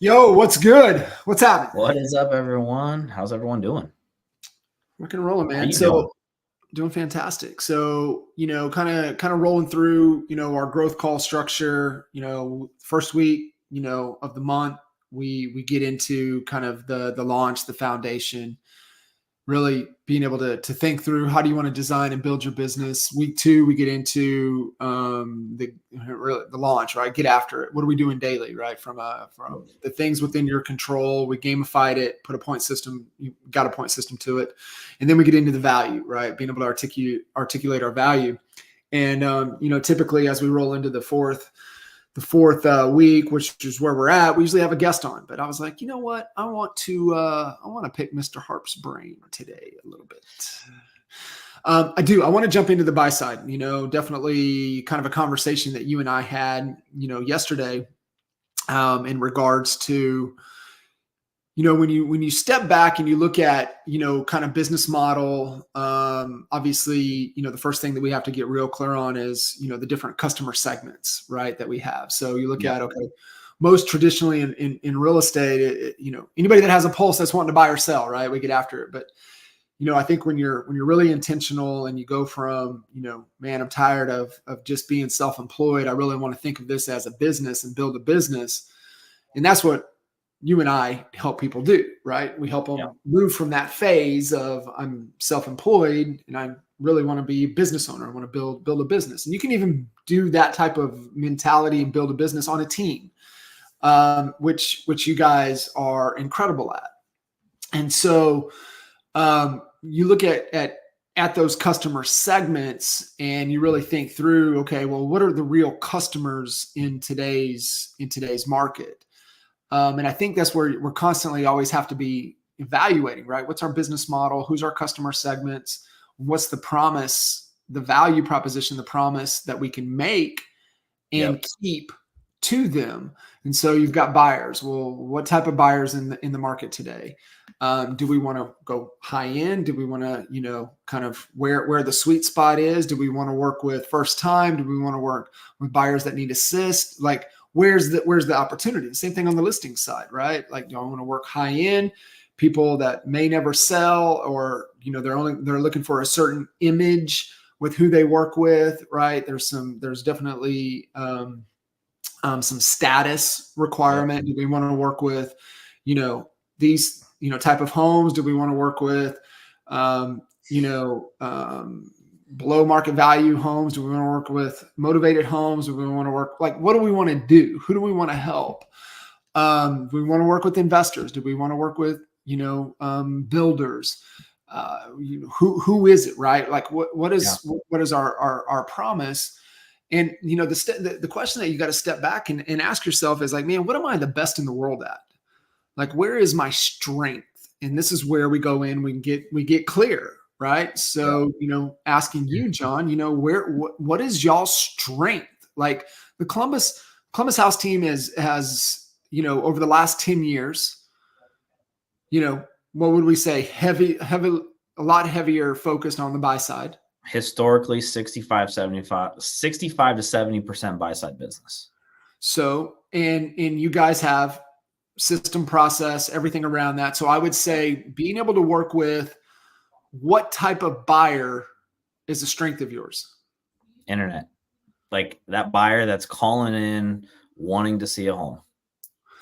Yo, what's good? What's happening? What is up, everyone? How's everyone doing? Rocking and rolling, How man. you doing? So doing fantastic. So, kind of rolling through, our growth call structure, first week, of the month, we get into kind of the launch, the foundation, really being able to think through how do you want to design and build your business. Week two, we get into the launch, right? Get after it. What are we doing daily, right? From the things within your control, we gamified it, put a point system, you got a point system to it, and then we get into the value, right? Being able to articulate our value, and typically as we roll into the fourth week, which is where we're at, we usually have a guest on. But I was like, you know what? I want to pick Mr. Harp's brain today a little bit. I do. I want to jump into the buy side. Definitely kind of a conversation that you and I had, yesterday, in regards to, when you step back and you look at, kind of business model, obviously, the first thing that we have to get real clear on is, the different customer segments, right, that we have. So you look at, okay, most traditionally in real estate, anybody that has a pulse that's wanting to buy or sell, right, we get after it. But, I think when you're really intentional and you go from, man, I'm tired of just being self-employed. I really want to think of this as a business and build a business. And that's what you and I help people do, right? We help them move from that phase of I'm self-employed and I really want to be a business owner. I want to build a business. And you can even do that type of mentality and build a business on a team, which you guys are incredible at. And so you look at those customer segments and you really think through, okay, well, what are the real customers in today's market? And I think that's where we're constantly always have to be evaluating, right? What's our business model? Who's our customer segments? What's the promise, the value proposition, the promise that we can make and keep to them? And so you've got buyers. Well, what type of buyers in the market today? Do we want to go high end? Do we want to, kind of where the sweet spot is? Do we want to work with first time? Do we want to work with buyers that need assist? Like, where's the opportunity? Same thing on the listing side, right? Like, do I want to work high end, people that may never sell, or they're looking for a certain image with who they work with, right? There's definitely some status requirement. Do we want to work with these type of homes? Do we want to work with below market value homes? Do we want to work with motivated homes? Do we want to work, like, what do we want to do? Who do we want to help? Do we want to work with investors? Do we want to work with, builders? Who is it, right? Like what is our promise? And, the question that you got to step back and ask yourself is like, man, what am I the best in the world at? Like, where is my strength? And this is where we go in, we get clear. Right. So, asking you, John, what is y'all's strength? Like the Columbus House team has, over the last 10 years, what would we say? A lot heavier focused on the buy side. Historically, 65 to 70% buy side business. So, and you guys have system, process, everything around that. So I would say being able to work with what type of buyer is a strength of yours? Internet. Like that buyer that's calling in wanting to see a home.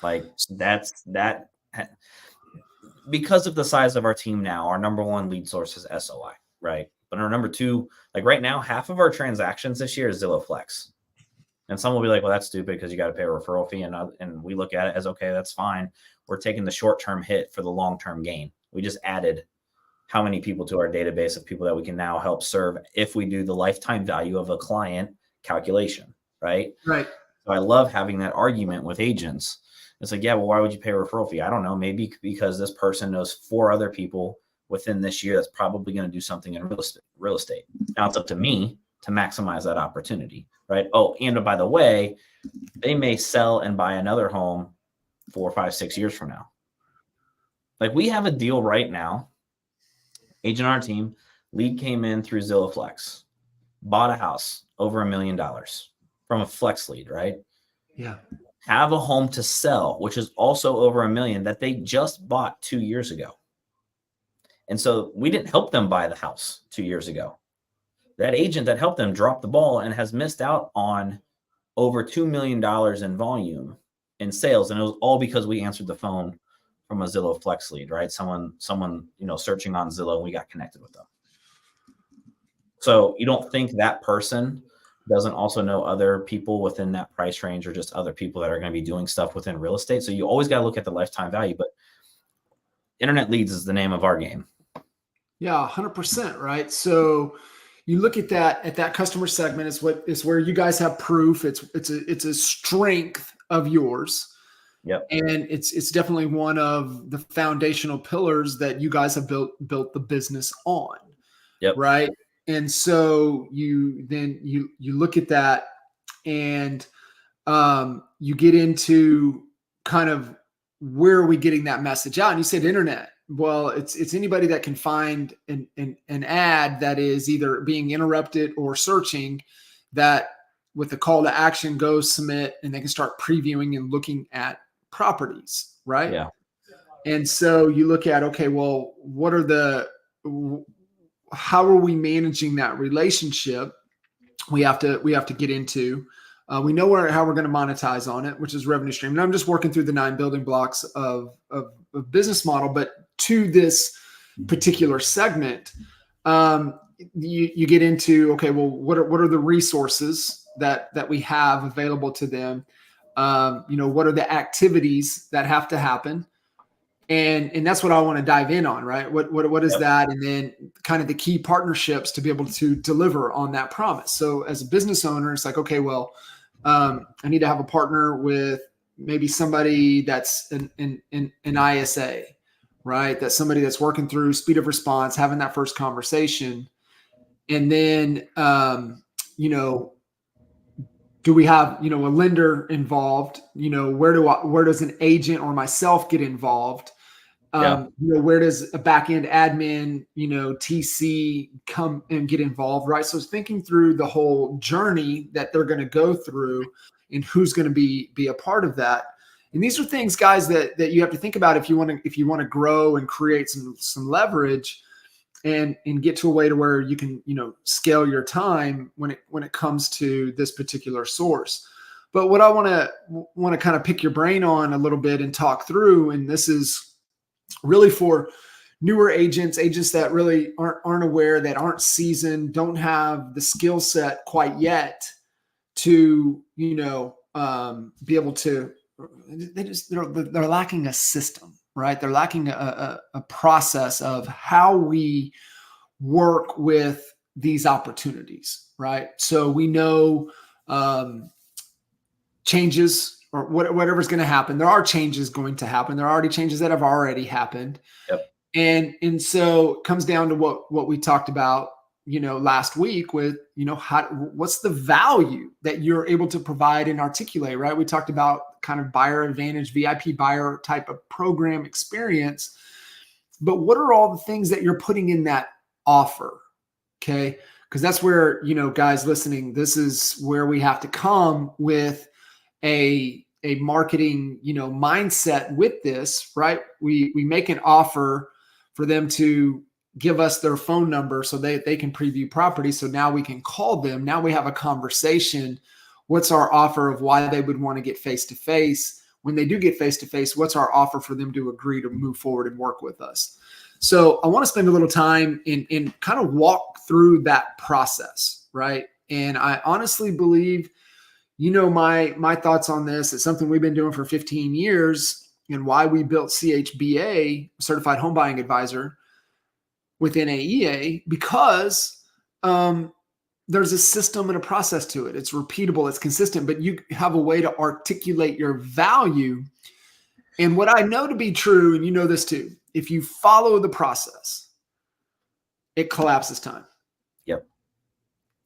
Like that's that. Because of the size of our team now, our number one lead source is SOI, right? But our number two, like right now, half of our transactions this year is Zillow Flex. And some will be like, well, that's stupid because you got to pay a referral fee. And we look at it as, okay, that's fine. We're taking the short-term hit for the long-term gain. We just added how many people to our database of people that we can now help serve if we do the lifetime value of a client calculation, right? Right. So I love having that argument with agents. It's like, yeah, well, why would you pay a referral fee? I don't know. Maybe because this person knows 4 other people within this year that's probably going to do something in real estate. Now it's up to me to maximize that opportunity, right? Oh, and by the way, they may sell and buy another home 4, 5, 6 years from now. Like we have a deal right now. Agent on our team, lead came in through Zillow Flex, bought a house over $1 million from a Flex lead, right? Yeah. have a home to sell, which is also over $1 million that they just bought 2 years ago. And so we didn't help them buy the house 2 years ago. That agent that helped them dropped the ball and has missed out on over $2 million in volume in sales. And it was all because we answered the phone from a Zillow Flex lead, right? Someone, searching on Zillow, and we got connected with them. So you don't think that person doesn't also know other people within that price range, or just other people that are going to be doing stuff within real estate. So you always got to look at the lifetime value, but internet leads is the name of our game. Yeah, 100%. Right. So you look at that customer segment is where you guys have proof. It's a strength of yours. Yep. And it's definitely one of the foundational pillars that you guys have built the business on. Yep. Right. And so you look at that, and you get into kind of where are we getting that message out? And you said internet. Well, it's anybody that can find an ad that is either being interrupted or searching, that with the call to action, go submit, and they can start previewing and looking at properties, right? Yeah. And so you look at, okay, well, how are we managing that relationship? We have to get into. We know how we're going to monetize on it, which is revenue stream. And I'm just working through the 9 building blocks of business model, but to this particular segment, you get into, okay, well, what are the resources that we have available to them? What are the activities that have to happen? And that's what I want to dive in on, right? What is that? And then kind of the key partnerships to be able to deliver on that promise. So as a business owner, it's like, okay, well, I need to have a partner with maybe somebody that's an ISA, right? That's somebody that's working through speed of response, having that first conversation. And then, do we have, a lender involved? Where does an agent or myself get involved? Where does a back-end admin, TC come and get involved, right? So it's thinking through the whole journey that they're going to go through and who's going to be a part of that. And these are things, guys, that you have to think about if you want to grow and create some leverage and get to a way to where you can, scale your time when it comes to this particular source. But what I want to kind of pick your brain on a little bit and talk through, and this is really for newer agents that really aren't aware, that aren't seasoned, don't have the skill set quite yet to, be able to, they're lacking a system, right? They're lacking a process of how we work with these opportunities, right? So we know changes or whatever's going to happen. There are changes going to happen. There are already changes that have already happened. Yep. And so it comes down to what we talked about, last week with, what's the value that you're able to provide and articulate, right? We talked about kind of buyer advantage, VIP buyer type of program experience, but what are all the things that you're putting in that offer? Okay. Because that's where, guys listening, this is where we have to come with a marketing, mindset with this, right? We make an offer for them to give us their phone number so they can preview property. So now we can call them. Now we have a conversation. What's our offer of why they would want to get face-to-face? When they do get face-to-face, what's our offer for them to agree to move forward and work with us? So I want to spend a little time in kind of walk through that process, right? And I honestly believe, my thoughts on this is something we've been doing for 15 years, and why we built CHBA, Certified Home Buying Advisor, within AEA, because there's a system and a process to it. It's repeatable, it's consistent, but you have a way to articulate your value. And what I know to be true, and you know this too, if you follow the process, it collapses time. Yep.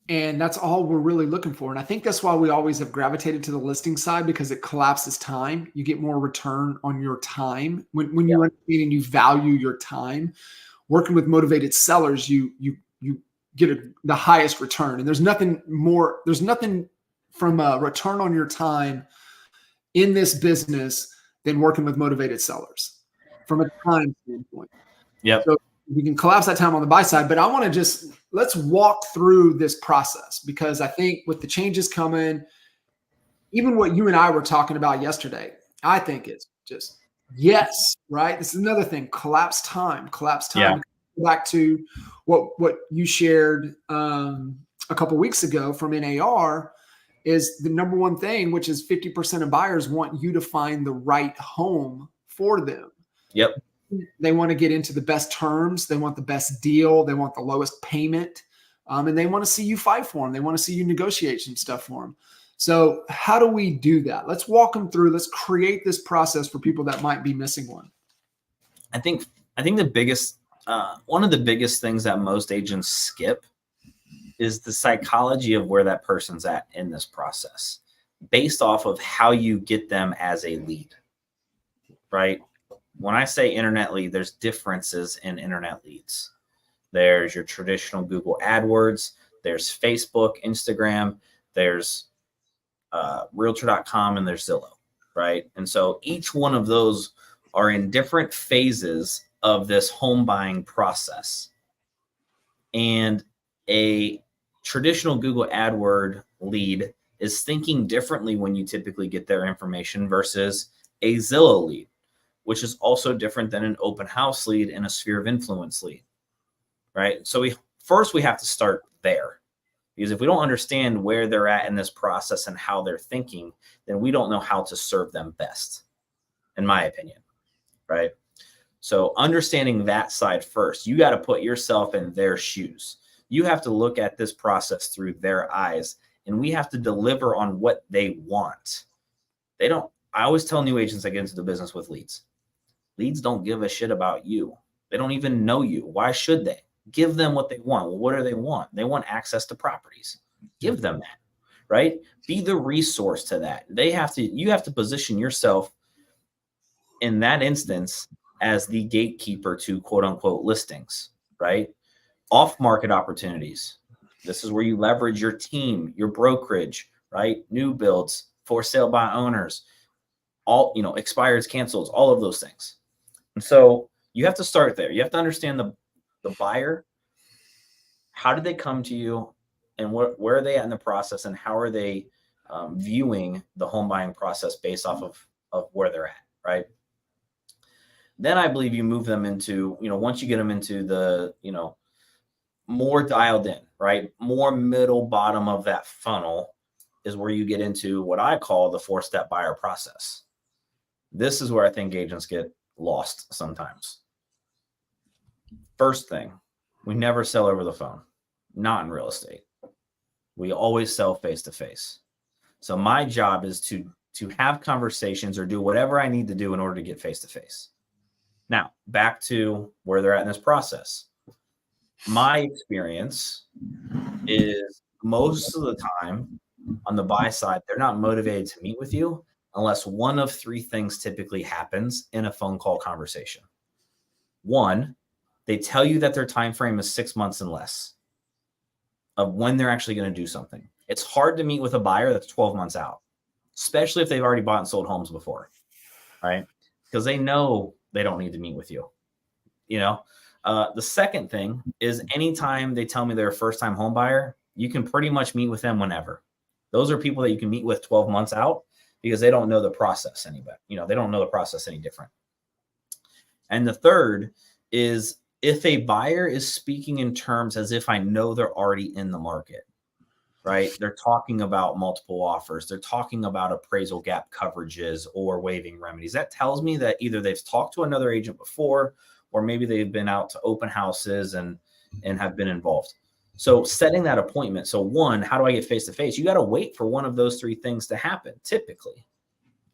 And that's all we're really looking for. And I think that's why we always have gravitated to the listing side, because it collapses time. You get more return on your time when you understand and you value your time. Working with motivated sellers, you get the highest return. And there's nothing from a return on your time in this business than working with motivated sellers from a time standpoint. Yep. So we can collapse that time on the buy side, but I want to let's walk through this process, because I think with the changes coming, even what you and I were talking about yesterday, I think it's just yes, right? This is another thing, collapse time. Yeah. Back to what you shared a couple weeks ago from NAR is the number one thing, which is 50% of buyers want you to find the right home for them. Yep. They want to get into the best terms. They want the best deal. They want the lowest payment. And they want to see you fight for them. They want to see you negotiate some stuff for them. So how do we do that? Let's walk them through. Let's create this process for people that might be missing one. I think the biggest, one of the biggest things that most agents skip is the psychology of where that person's at in this process, based off of how you get them as a lead, right? When I say internet lead, there's differences in internet leads. There's your traditional Google AdWords, there's Facebook, Instagram, there's Realtor.com, and there's Zillow, right? And so each one of those are in different phases of this home buying process. And a traditional Google AdWord lead is thinking differently when you typically get their information versus a Zillow lead, which is also different than an open house lead and a sphere of influence lead, right? So we have to start there, because if we don't understand where they're at in this process and how they're thinking, then we don't know how to serve them best, in my opinion, right? So understanding that side first, you got to put yourself in their shoes. You have to look at this process through their eyes, and we have to deliver on what they want. I always tell new agents that get into the business with leads don't give a shit about you. They don't even know you. Why should they? Give them what they want. Well, what do they want? They want access to properties. Give them that, right? Be the resource to that. You have to position yourself in that instance as the gatekeeper to quote unquote listings, right? Off-market opportunities. This is where you leverage your team, your brokerage, right? New builds, for sale by owners, all, expireds, cancels, all of those things. And so you have to start there. You have to understand the buyer. How did they come to you, and where are they at in the process, and how are they viewing the home buying process based off of where they're at, right? Then I believe you move them into, once you get them into the, more dialed in, right? More middle bottom of that funnel is where you get into what I call the 4-step buyer process. This is where I think agents get lost sometimes. First thing, we never sell over the phone, not in real estate. We always sell face-to-face. So my job is to have conversations or do whatever I need to do in order to get face-to-face. Now, back to where they're at in this process. My experience is most of the time on the buy side, they're not motivated to meet with you unless one of three things typically happens in a phone call conversation. One, they tell you that their time frame is 6 months and less of when they're actually going to do something. It's hard to meet with a buyer that's 12 months out, especially if they've already bought and sold homes before, right? Because they know they don't need to meet with you. The second thing is anytime they tell me they're a first-time home buyer, you can pretty much meet with them whenever. Those are people that you can meet with 12 months out because they don't know the process any better. They don't know the process any different. And the third is if a buyer is speaking in terms as if I know they're already in the market, right? They're talking about multiple offers. They're talking about appraisal gap coverages or waiving remedies. That tells me that either they've talked to another agent before, or maybe they've been out to open houses and have been involved. So setting that appointment. So one, how do I get face-to-face? You got to wait for one of those three things to happen typically,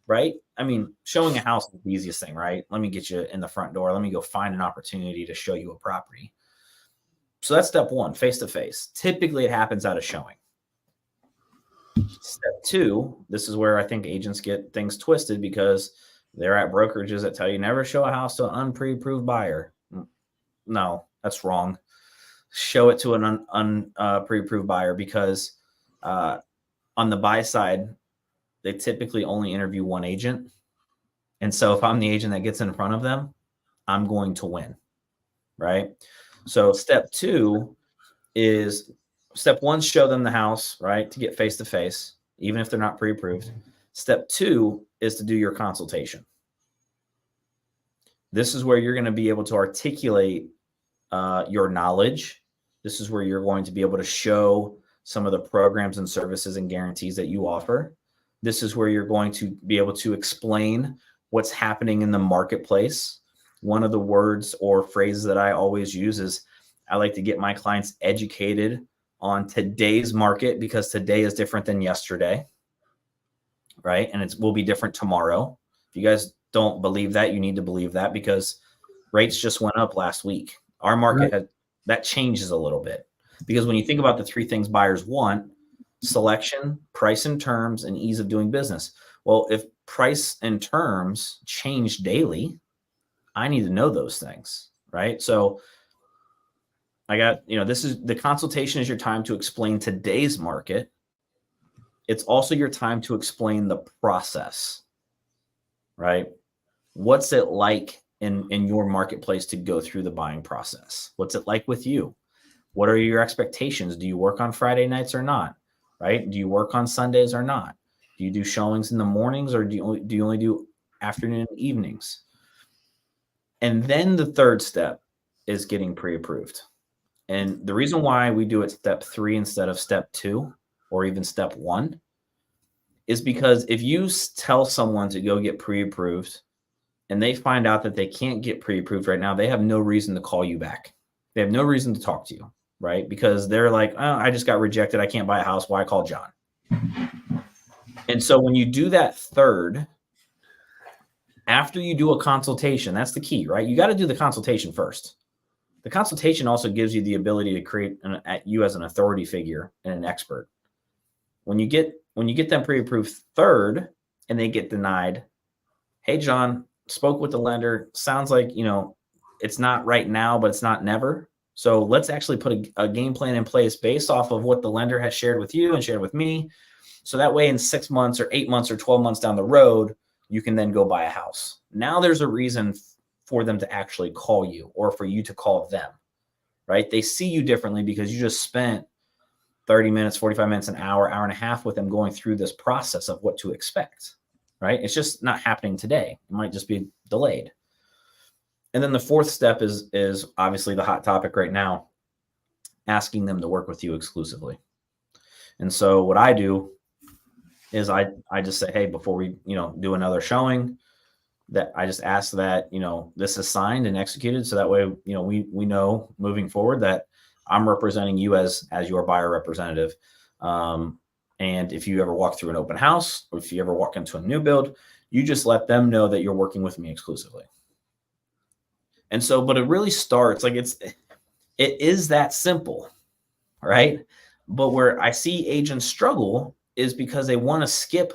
right? I mean, showing a house is the easiest thing, right? Let me get you in the front door. Let me go find an opportunity to show you a property. So that's step one, face-to-face. Typically it happens out of showing. Step two, this is where I think agents get things twisted because they're at brokerages that tell you never show a house to an unpre-approved buyer. No, that's wrong. Show it to an pre-approved buyer because on the buy side, they typically only interview one agent. And so if I'm the agent that gets in front of them, I'm going to win, right? So step one, show them the house, right? To get face-to-face, even if they're not pre-approved. Step 2 is to do your consultation. This is where you're going to be able to articulate your knowledge. This is where you're going to be able to show some of the programs and services and guarantees that you offer. This is where you're going to be able to explain what's happening in the marketplace. One of the words or phrases that I always use is I like to get my clients educated on today's market, because today is different than yesterday, right? And it will be different tomorrow. If you guys don't believe that, you need to believe that, because rates just went up last week. Our market that changes a little bit, because when you think about the 3 things buyers want: selection, price and terms, and ease of doing business. Well, if price and terms change daily, I need to know those things, right? So I got, this is the consultation is your time to explain today's market. It's also your time to explain the process, right? What's it like in your marketplace to go through the buying process? What's it like with you? What are your expectations? Do you work on Friday nights or not, right? Do you work on Sundays or not? Do you do showings in the mornings, or do you only do afternoon and evenings? And then the third step is getting pre-approved. And the reason why we do it step 3 instead of step 2 or even step 1 is because if you tell someone to go get pre-approved and they find out that they can't get pre-approved right now, they have no reason to call you back. They have no reason to talk to you, right? Because they're like, oh, I just got rejected. I can't buy a house. Why call John? And so when you do that third, after you do a consultation, that's the key, right? You got to do the consultation first. The consultation also gives you the ability to create you as an authority figure and an expert. When you get them pre-approved third and they get denied, hey, John, spoke with the lender. Sounds like, it's not right now, but it's not never. So let's actually put a game plan in place based off of what the lender has shared with you and shared with me. So that way in 6 months or 8 months or 12 months down the road, you can then go buy a house. Now there's a reason for them to actually call you, or for you to call them, right? They see you differently because you just spent 30 minutes, 45 minutes, an hour, hour and a half with them going through this process of what to expect, right? It's just not happening today. It might just be delayed. And then the fourth step is obviously the hot topic right now, asking them to work with you exclusively. And so what I do is I just say, hey, before we, do another showing, that I just ask that, this is signed and executed. So that way, we know moving forward that I'm representing you as your buyer representative. And if you ever walk through an open house, or if you ever walk into a new build, you just let them know that you're working with me exclusively. And so, but it really starts like it is that simple, right? But where I see agents struggle is because they want to skip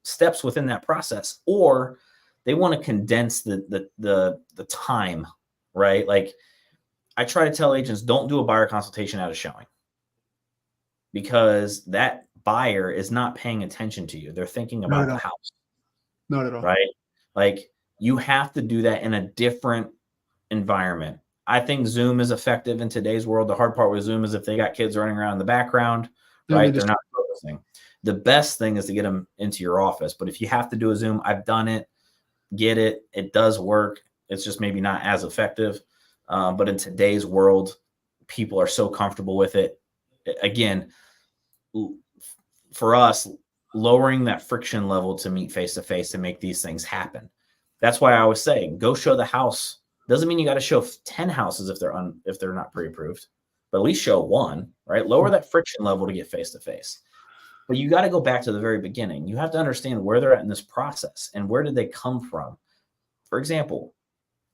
steps within that process, or they want to condense the time, right? Like I try to tell agents, don't do a buyer consultation at a showing, because that buyer is not paying attention to you. They're thinking about the house. Not at all. Right? Like you have to do that in a different environment. I think Zoom is effective in today's world. The hard part with Zoom is if they got kids running around in the background, right? They're not focusing. The best thing is to get them into your office. But if you have to do a Zoom, I've done it, get it. It does work. It's just maybe not as effective. But in today's world, people are so comfortable with it. Again, for us, lowering that friction level to meet face-to-face to make these things happen. That's why I always say, go show the house. Doesn't mean you got to show 10 houses if they're not pre-approved, but at least show one, right? Lower that friction level to get face-to-face. But you got to go back to the very beginning. You have to understand where they're at in this process and where did they come from. For example,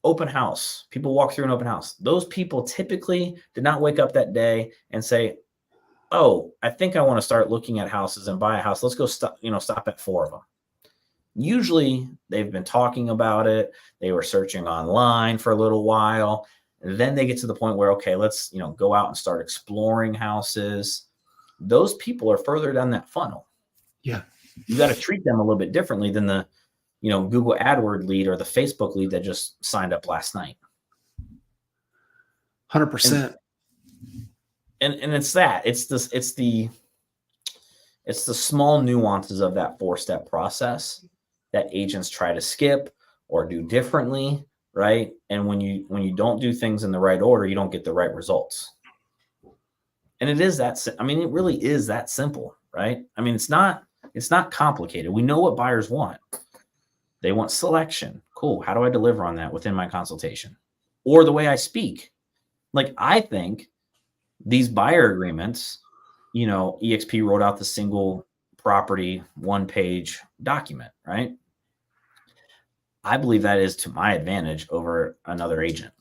open house. People walk through an open house. Those people typically did not wake up that day and say, oh, I think I want to start looking at houses and buy a house. Let's go stop at 4 of them. Usually they've been talking about it. They were searching online for a little while. And then they get to the point where, okay, let's, go out and start exploring houses. Those people are further down that funnel. Yeah. You got to treat them a little bit differently than the, Google AdWord lead or the Facebook lead that just signed up last night. 100%. And it's that. It's the small nuances of that 4-step process that agents try to skip or do differently, right? And when you don't do things in the right order, you don't get the right results. And it is that. I mean, it really is that simple, right? I mean, it's not complicated. We know what buyers want. They want selection. Cool. How do I deliver on that within my consultation or the way I speak? Like, I think these buyer agreements, EXP wrote out the single property 1-page document, right? I believe that is to my advantage over another agent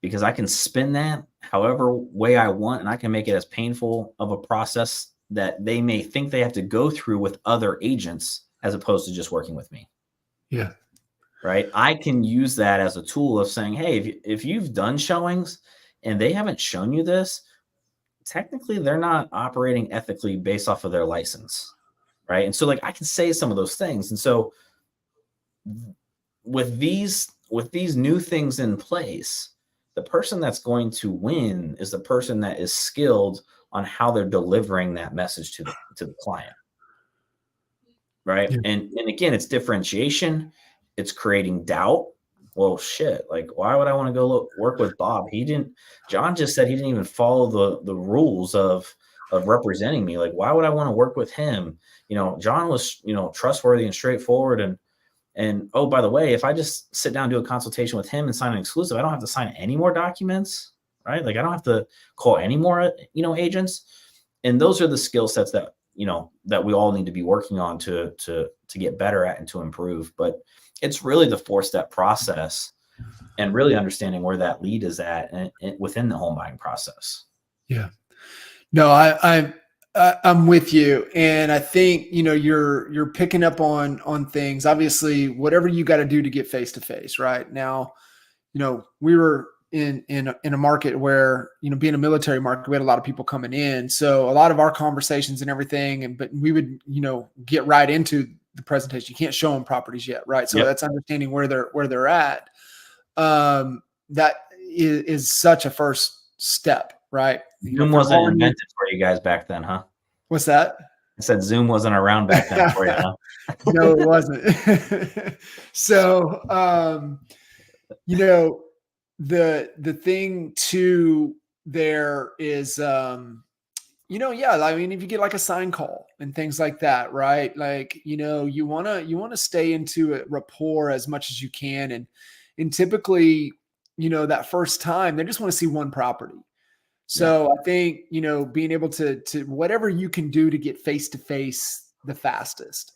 because I can spin that however way I want, and I can make it as painful of a process that they may think they have to go through with other agents as opposed to just working with me. Yeah. Right. I can use that as a tool of saying, hey, if you've done showings and they haven't shown you this, technically they're not operating ethically based off of their license. Right. And so like I can say some of those things. And so with these new things in place, the person that's going to win is the person that is skilled on how they're delivering that message to the client. Right. Yeah. And again, it's differentiation. It's creating doubt. Well, shit, like, why would I want to go work with Bob? John just said he didn't even follow the rules of representing me. Like, why would I want to work with him? John was, trustworthy and straightforward. And oh, by the way, if I just sit down and do a consultation with him and sign an exclusive, I don't have to sign any more documents, right? Like, I don't have to call any more, agents. And those are the skill sets that, that we all need to be working on to get better at and to improve. But it's really the 4-step process and really understanding where that lead is at and within the home buying process. Yeah. No, I'm with you. And I think, you're picking up on things. Obviously, whatever you got to do to get face-to-face right now, we were in a market where, being a military market, we had a lot of people coming in. So a lot of our conversations and everything, but we would, get right into the presentation. You can't show them properties yet. Right. So that's understanding where they're at. That is such a first step. Right. Zoom wasn't invented for you guys back then, huh? What's that? I said Zoom wasn't around back then for you, huh? No, it wasn't. So, the thing too there is, I mean, if you get like a sign call and things like that, right? Like, you want to stay into a rapport as much as you can. And typically, that first time they just want to see one property. So I think, being able to whatever you can do to get face-to-face the fastest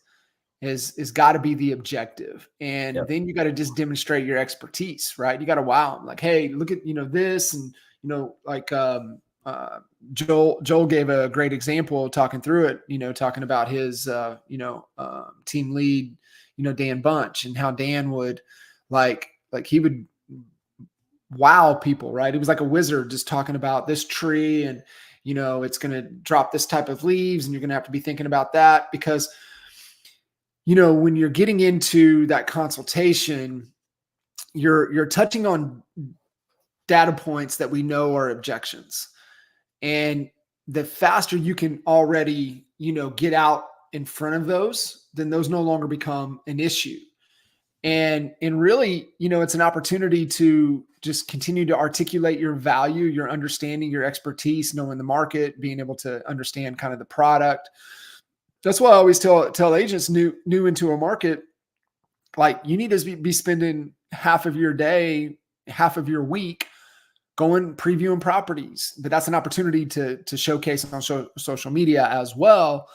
is got to be the objective. And then you got to just demonstrate your expertise, right? You got to wow them like, hey, look at, this. And, like Joel gave a great example talking through it, talking about his, team lead, Dan Bunch, and how Dan would like he would wow people, right? It was like a wizard just talking about this tree and, it's going to drop this type of leaves and you're going to have to be thinking about that because, when you're getting into that consultation, you're touching on data points that we know are objections. And the faster you can already, get out in front of those, then those no longer become an issue. And really, it's an opportunity to just continue to articulate your value, your understanding, your expertise, knowing the market, being able to understand kind of the product. That's why I always tell agents new into a market, like you need to be spending half of your day, half of your week going previewing properties. But that's an opportunity to showcase on social media as well.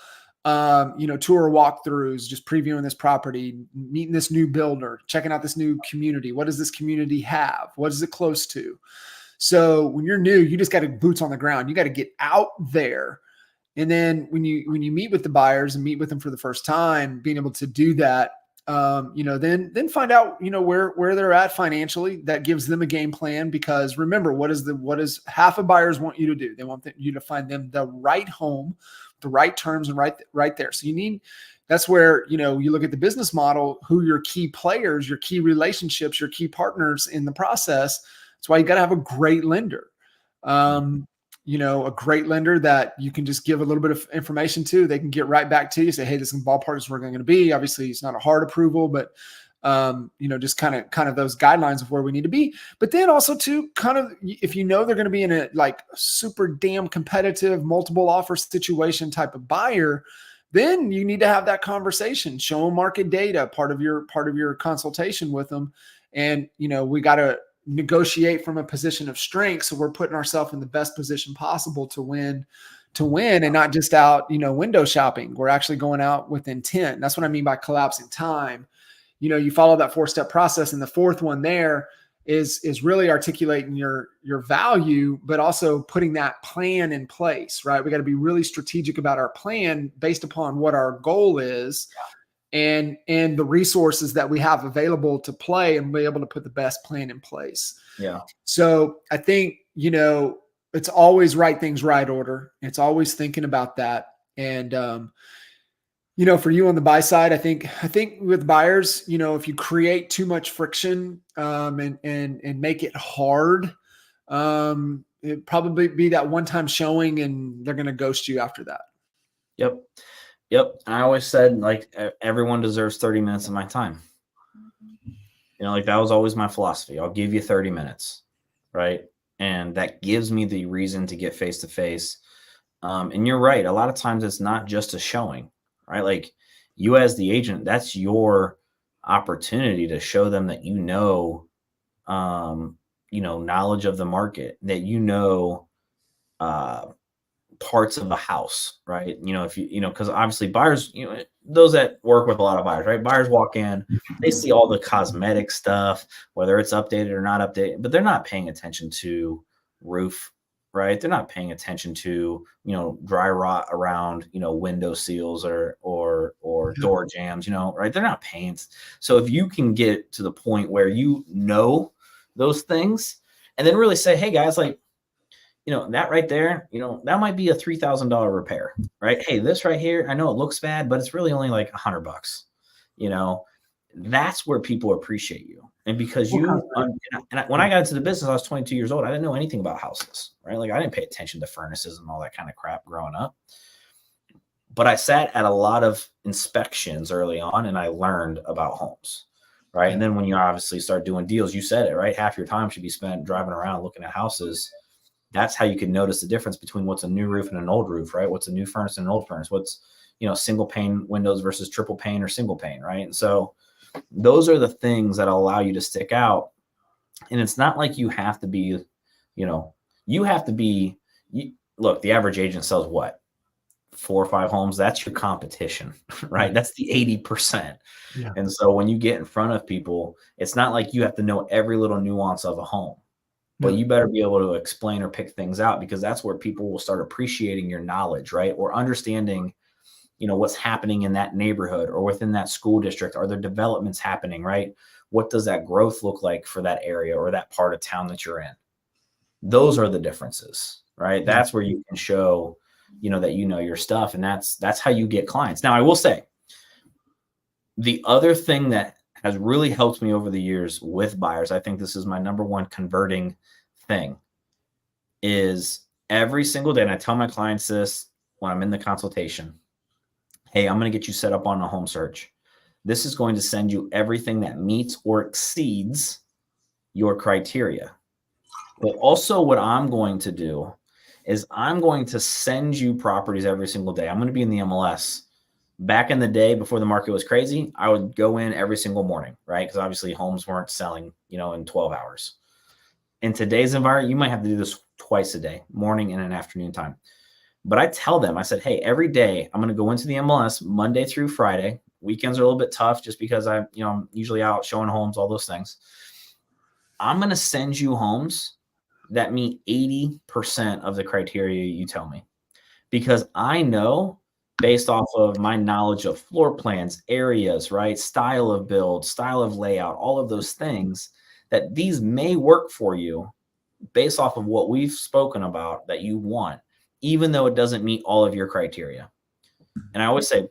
Tour walkthroughs, just previewing this property, meeting this new builder, checking out this new community. What does this community have? What is it close to? So when you're new, you just got to boots on the ground. You got to get out there. And then when you meet with the buyers and meet with them for the first time, being able to do that, then find out, where they're at financially. That gives them a game plan, because remember, what is half of buyers want you to do? They want you to find them the right home, the right terms, and right there. So you need that's where, you know, you look at the business model, who your key players, your key relationships, your key partners in the process. That's why you got to have a great lender. You know, a great lender that you can just give a little bit of information to. They can get right back to you, say, hey, this is ballpark is where we're going to be. Obviously, it's not a hard approval, but you know, just kind of those guidelines of where we need to be. But then also to kind of, if you know they're going to be in a like super damn competitive multiple offer situation type of buyer, then you need to have that conversation, show them market data, part of your consultation with them. And, you know, we got to negotiate from a position of strength. So we're putting ourselves in the best position possible to win and not just out, you know, window shopping. We're actually going out with intent. That's what I mean by collapsing time. You know, you follow that 4-step process. And the fourth one there is really articulating your value, but also putting that plan in place, right? We got to be really strategic about our plan based upon what our goal is. And the resources that we have available to play and be able to put the best plan in place. Yeah. So I think, you know, it's always right things, right order. It's always thinking about that. And, you know, for you on the buy side, I think with buyers, you know, if you create too much friction, and make it hard, it'd probably be that one-time showing and they're going to ghost you after that. Yep. I always said, like, everyone deserves 30 minutes of my time. You know, like, that was always my philosophy. I'll give you 30 minutes, right? And that gives me the reason to get face-to-face. And you're right. A lot of times it's not just a showing, right? Like, you as the agent, that's your opportunity to show them that you know, knowledge of the market, that you know, parts of the house, right? You know, if you know, because obviously buyers, you know, those that work with a lot of buyers, right? Buyers walk in, they see all the cosmetic stuff, whether it's updated or not updated, but they're not paying attention to roof, right? They're not paying attention to, you know, dry rot around, you know, window seals or door jams, you know, right? They're not paying. So if you can get to the point where you know those things and then really say, hey guys, like, you know, that right there, you know, that might be a $3,000 repair, right? Hey, this right here, I know it looks bad, but it's really only like $100. You know, that's where people appreciate you. And because when I got into the business, I was 22 years old. I didn't know anything about houses, right? Like, I didn't pay attention to furnaces and all that kind of crap growing up. But I sat at a lot of inspections early on and I learned about homes, right? And then when you obviously start doing deals, you said it, right? Half your time should be spent driving around looking at houses. That's how you can notice the difference between what's a new roof and an old roof, right? What's a new furnace and an old furnace? What's, you know, single pane windows versus triple pane or single pane, right? And so those are the things that allow you to stick out. And it's not like you have to be, you know, look, the average agent sells what? 4 or 5 homes. That's your competition, right? That's the 80%. Yeah. And so when you get in front of people, it's not like you have to know every little nuance of a home. But you better be able to explain or pick things out, because that's where people will start appreciating your knowledge, right? Or understanding, you know, what's happening in that neighborhood or within that school district. Are there developments happening, right? What does that growth look like for that area or that part of town that you're in? Those are the differences, right? Yeah. That's where you can show, you know, that you know your stuff. And that's how you get clients. Now, I will say, the other thing that has really helped me over the years with buyers, I think this is my number one converting thing, is every single day, and I tell my clients this when I'm in the consultation, hey, I'm going to get you set up on a home search. This is going to send you everything that meets or exceeds your criteria. But also what I'm going to do is I'm going to send you properties every single day. I'm going to be in the MLS. Back in the day, before the market was crazy, I would go in every single morning, right? Because obviously homes weren't selling, you know, in 12 hours. In today's environment, you might have to do this twice a day, morning and an afternoon time. But I tell them, I said, hey, every day I'm going to go into the MLS Monday through Friday. Weekends are a little bit tough just because I'm usually out showing homes, all those things. I'm going to send you homes that meet 80% of the criteria you tell me, because I know, based off of my knowledge of floor plans, areas, right, style of build, style of layout, all of those things, that these may work for you based off of what we've spoken about that you want, even though it doesn't meet all of your criteria. And I always say,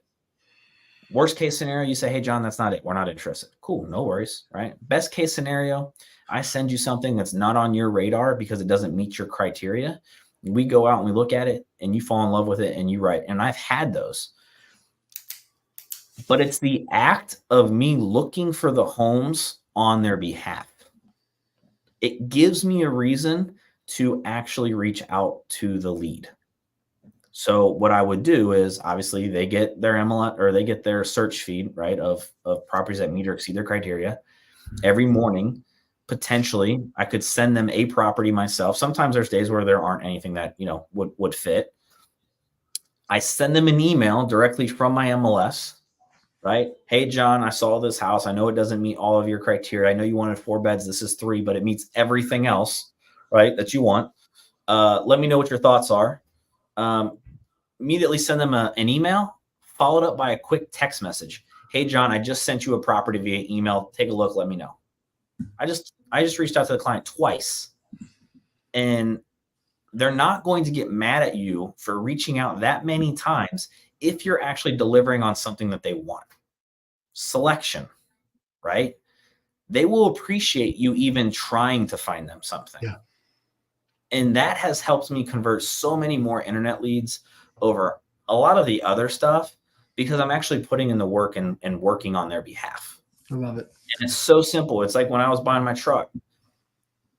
Worst case scenario, you say, hey, John, that's not it. We're not interested. Cool. No worries. Right. Best case scenario, I send you something that's not on your radar because it doesn't meet your criteria. We go out and we look at it and you fall in love with it and you write. And I've had those. But it's the act of me looking for the homes on their behalf. It gives me a reason to actually reach out to the lead. So what I would do is obviously they get their MLS or they get their search feed, right, of properties that meet or exceed their criteria. Every morning, potentially, I could send them a property myself. Sometimes there's days where there aren't anything that, would fit. I send them an email directly from my MLS, right? Hey, John, I saw this house. I know it doesn't meet all of your criteria. I know you wanted 4 beds. This is 3, but it meets everything else, right, that you want. Let me know what your thoughts are. Immediately send them an email, followed up by a quick text message. Hey, John, I just sent you a property via email. Take a look. Let me know. I just reached out to the client twice, and they're not going to get mad at you for reaching out that many times if you're actually delivering on something that they want. Selection, right? They will appreciate you even trying to find them something. Yeah. And that has helped me convert so many more internet leads over a lot of the other stuff because I'm actually putting in the work and working on their behalf. I love it. And it's so simple. It's like when I was buying my truck,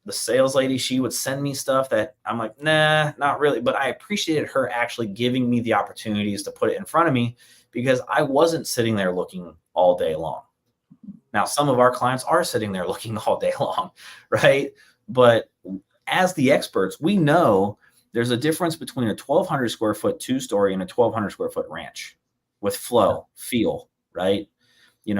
the sales lady, she would send me stuff that I'm like, nah, not really. But I appreciated her actually giving me the opportunities to put it in front of me because I wasn't sitting there looking all day long. Now, some of our clients are sitting there looking all day long, right? But as the experts, we know there's a difference between a 1,200 square foot 2-story and a 1,200 square foot ranch with flow, feel, right?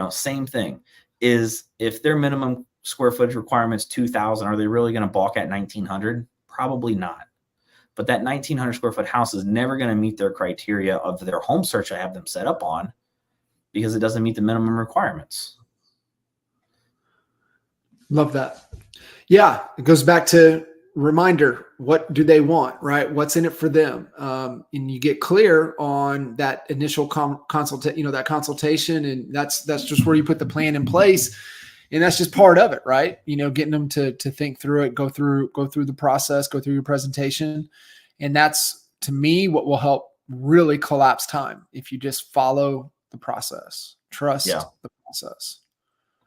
Same thing is if their minimum square footage requirements 2,000, are they really going to balk at 1,900? Probably not. But that 1,900 square foot house is never going to meet their criteria of their home search I have them set up on because it doesn't meet the minimum requirements. Love that. Yeah, it goes back to reminder. What do they want, right? What's in it for them? And you get clear on that initial that consultation, and that's just where you put the plan in place, and that's just part of it, right? Getting them to think through it, go through the process, go through your presentation, and that's to me what will help really collapse time if you just follow the process, trust the process.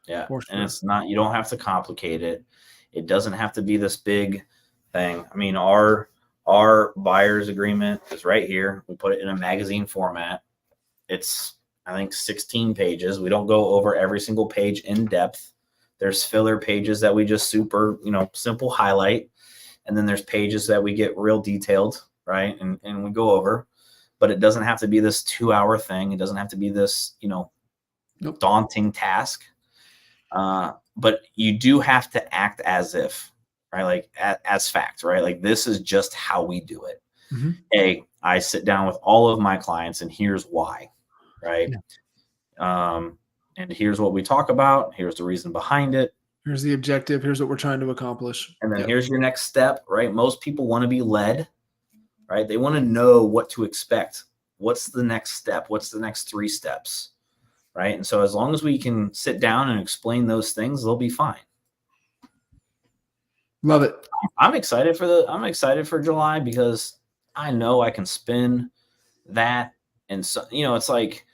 Yeah, sure. And it's not, you don't have to complicate it. It doesn't have to be this big thing. I mean, our buyer's agreement is right here. We put it in a magazine format. It's, I think, 16 pages. We don't go over every single page in depth. There's filler pages that we just simple highlight. And then there's pages that we get real detailed, right? And we go over, but it doesn't have to be this 2-hour thing. It doesn't have to be this, daunting task. But you do have to act as if, right? Like as fact, right? Like this is just how we do it. Mm-hmm. I sit down with all of my clients and here's why, right? Yeah. And here's what we talk about. Here's the reason behind it. Here's the objective. Here's what we're trying to accomplish. And then here's your next step, right? Most people want to be led, right? They want to know what to expect. What's the next step? What's the next 3 steps? Right. And so as long as we can sit down and explain those things, they'll be fine. Love it. I'm excited for July because I know I can spin that. And so, it's like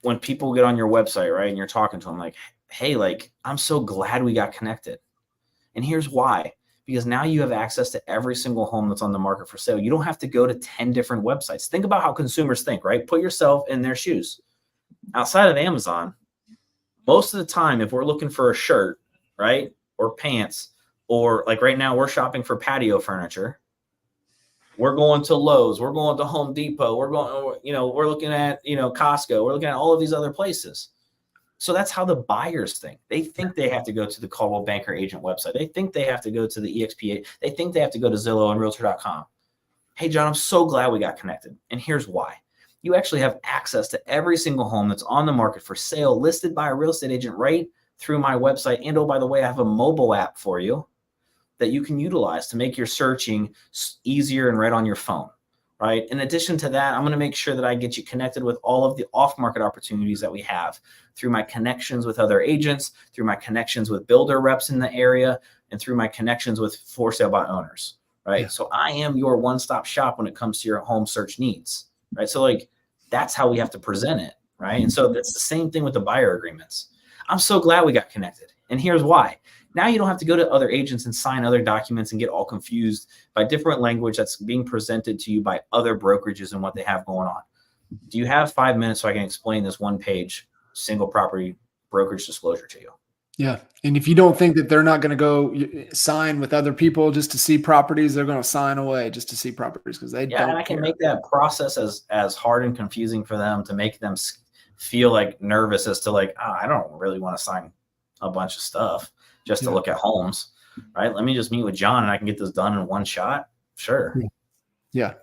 when people get on your website, right, and you're talking to them like, hey, like, I'm so glad we got connected. And here's why. Because now you have access to every single home that's on the market for sale. You don't have to go to 10 different websites. Think about how consumers think, right? Put yourself in their shoes. Outside of Amazon, most of the time, if we're looking for a shirt, right, or pants, or like right now, we're shopping for patio furniture. We're going to Lowe's. We're going to Home Depot. We're looking at, Costco. We're looking at all of these other places. So that's how the buyers think. They think they have to go to the Coldwell Banker Agent website. They think they have to go to the EXP. They think they have to go to Zillow and Realtor.com. Hey, John, I'm so glad we got connected. And here's why. You actually have access to every single home that's on the market for sale, listed by a real estate agent right through my website. And, oh, by the way, I have a mobile app for you that you can utilize to make your searching easier and right on your phone. right? In addition to that, I'm going to make sure that I get you connected with all of the off-market opportunities that we have through my connections with other agents, through my connections with builder reps in the area, and through my connections with for sale by owners, right? Yeah. So I am your one-stop shop when it comes to your home search needs, right? So like, that's how we have to present it, right? And so that's the same thing with the buyer agreements. I'm so glad we got connected. And here's why. Now you don't have to go to other agents and sign other documents and get all confused by different language that's being presented to you by other brokerages and what they have going on. Do you have 5 minutes so I can explain this one-page single property brokerage disclosure to you? Yeah. And if you don't think that they're not going to go sign with other people just to see properties, they're going to sign away just to see properties because they don't and I can care. make that process as hard and confusing for them to make them feel like nervous as to like, oh, I don't really want to sign a bunch of stuff just to look at homes, right? Let me just meet with John and I can get this done in one shot. Sure. Yeah.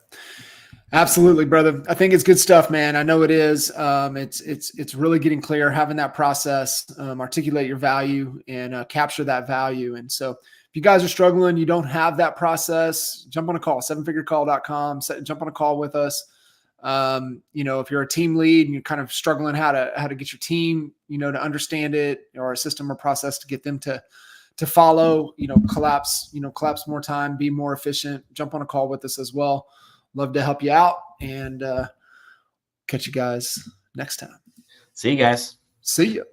Absolutely, brother. I think it's good stuff, man. I know it is. It's really getting clear, having that process, articulate your value and capture that value. And so if you guys are struggling, you don't have that process, jump on a call, sevenfigurecall.com, jump on a call with us. If you're a team lead and you're kind of struggling how to get your team, to understand it or a system or process to get them to follow, collapse more time, be more efficient, jump on a call with us as well. Love to help you out and catch you guys next time. See you guys. See you.